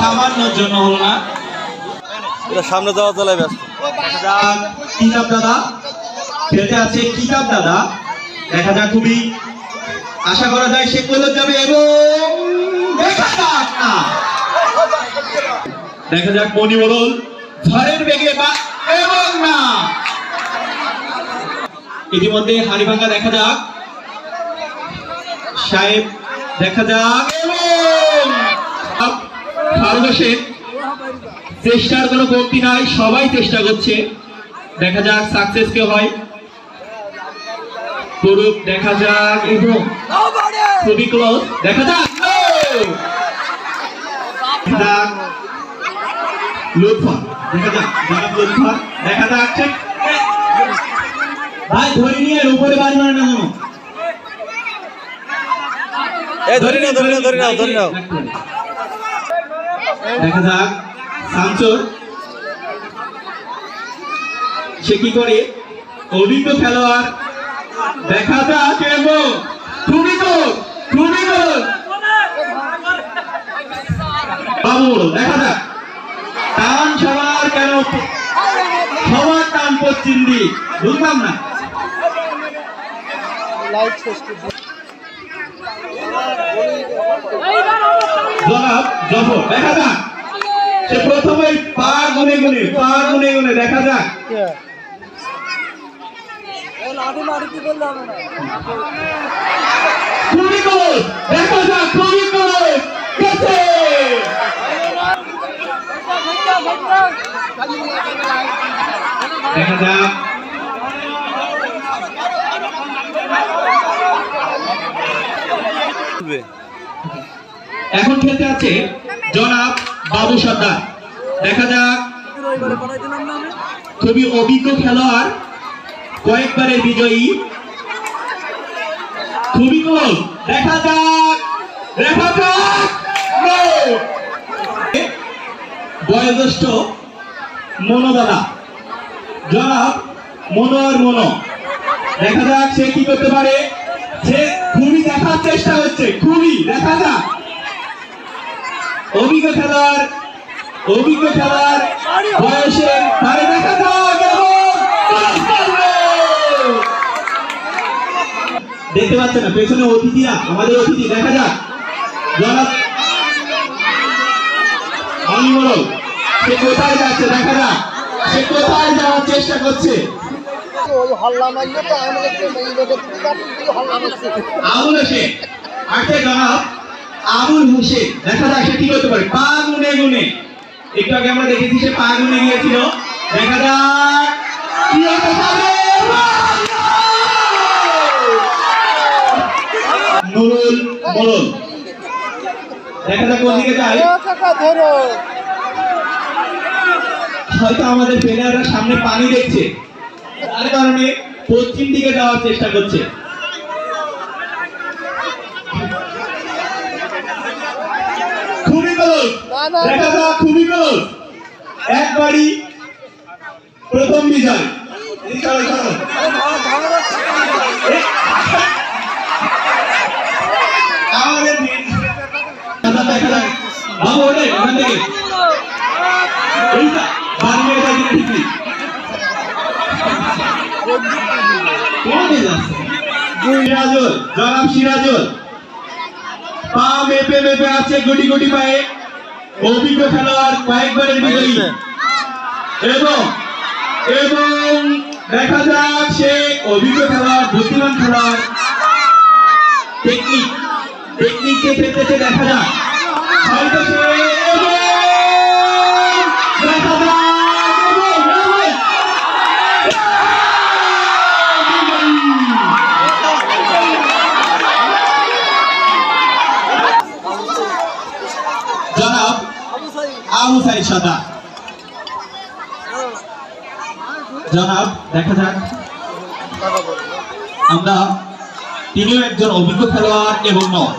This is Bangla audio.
সামান্যর জন্য হলো না। সামনে যাওয়া চলে ব্যস্ত। কিতাব দাদা খেলতে আছে, কিতাব দাদা দেখা যাক, খুবই আশা করা যায় সে গোলে যাবে এবং দেখা যাক না, দেখা যাক মনি মোড়ল ঝড়ের বেগে এবং না, ইতিমধ্যে হাড়িভাঙ্গা দেখা যাক সাহেব, দেখা যাক এবং ফারুক হোসেন, চেষ্টার কোনো কমতি নাই, সবাই চেষ্টা করছে, দেখা যাক সাকসেস কে হয়। পুরুপ দেখা যাক এবং খুবই ক্লোজ, দেখা যাক লুৎফর, দেখা যাক লুৎফর, দেখা যাক ভাই ধরে নিয়ে উপরে বাড়ি মারে না, ধরে নাও। দেখা যাক শামসুর সে কি করে, অভিজ্ঞ খেলোয়াড়, দেখা যাক এবং খুবই গোল বাবুর, দেখা যাক টান সবার কেন, সবার টান পশ্চিম দিক, বুঝলাম না। জনাব জফর, দেখা যাক সে প্রথমে পা গুনে গুনে দেখা যাক খুবই গোল, দেখা যাক খুবই গোল গেছে, দেখা যাক এখন খেলতে আছে জনাব বাবু সর্দার, দেখা যাক খুবই অভিজ্ঞ খেলোয়াড়, কয়েকবারের বিজয়ী, খুবই গোল, দেখা যাক বয়োজ্যেষ্ঠ মনোদাদা জনাব মনো, দেখা যাক সে কি করতে পারে, সে খুবই দেখার চেষ্টা হচ্ছে, খুবই দেখা যাক অভিজ্ঞ খেলোয়াড় বয়সের তারে, দেখা যাক দেখতে পাচ্ছেন না পেছনে অতিথিরা, আমাদের অতিথি, দেখা যাক জনাব অনি মোড়ল সে কোথায় যাচ্ছে, দেখা যাক সে কোথায় যাওয়ার চেষ্টা করছে, আবুল হোসেন আছে জনাব আবুল হোসেন, দেখা যাক সে কি করতে পারে, পা গুনে একটু আগে আমরা দেখেছি সে পা গুনে গিয়েছিল, দেখা যাক কি হতে পারে, নুরুল মোড়ল, দেখা যাক কোন দিকে যায়, হয়তো আমাদের প্লেয়াররা সামনে পানি দেখছে, তার কারণে পশ্চিম দিকে যাওয়ার চেষ্টা করছে, খুবই গোল, দেখা যাক খুবই গোল, একবারই প্রথম বিজয়, আমাদের দেখা যাক বাবু ওঠে ওখান থেকে, জনাব সিরাজুল পা মেপে আছে, গুটি পায়ে, অভিজ্ঞ খেলোয়াড়, কয়েকবারের বিজয়ী, এবং দেখা যাক সে অভিজ্ঞ খেলোয়াড়, বুদ্ধিমান খেলোয়াড়, টেকনিককে খেলতেছে, দেখা যাক হয়তো সে জনাব আবু সাইদ সর্দার, জনাব দেখা যাক আমরা তিনিও একজন অভিজ্ঞ খেলোয়াড় এবং নয়,